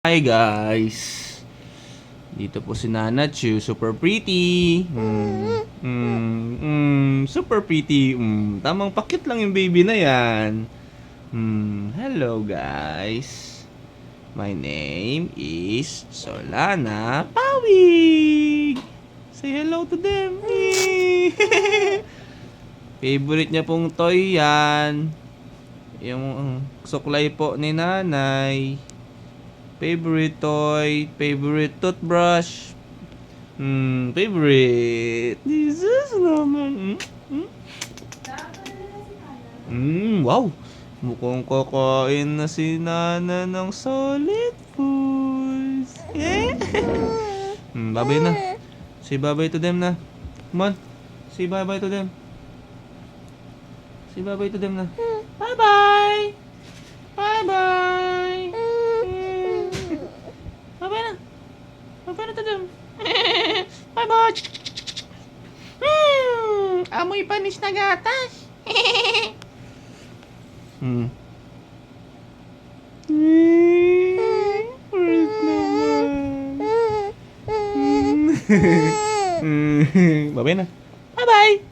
Hi guys! Dito po si Nana Chu, super pretty. Super pretty. Tamang pakit lang yung baby na yan. Hello guys. My name is Solana Pawig. Say hello to them. Favorite niya pong toy yan. Yung suklay po ni nanay. Favorite toy, favorite toothbrush. Favorite. Jesus naman. Wow. Mukhang kakain na si Nana ng solid foods. Babay na. Say bye-bye to them na. Come on. Say bye-bye to them. Say bye-bye to them na. Bye-bye. Bye-bye. Bye-bye na. Bye-bye na to them. Bye-bye. Amoy panis na gatas. Bye-bye na. Bye-bye.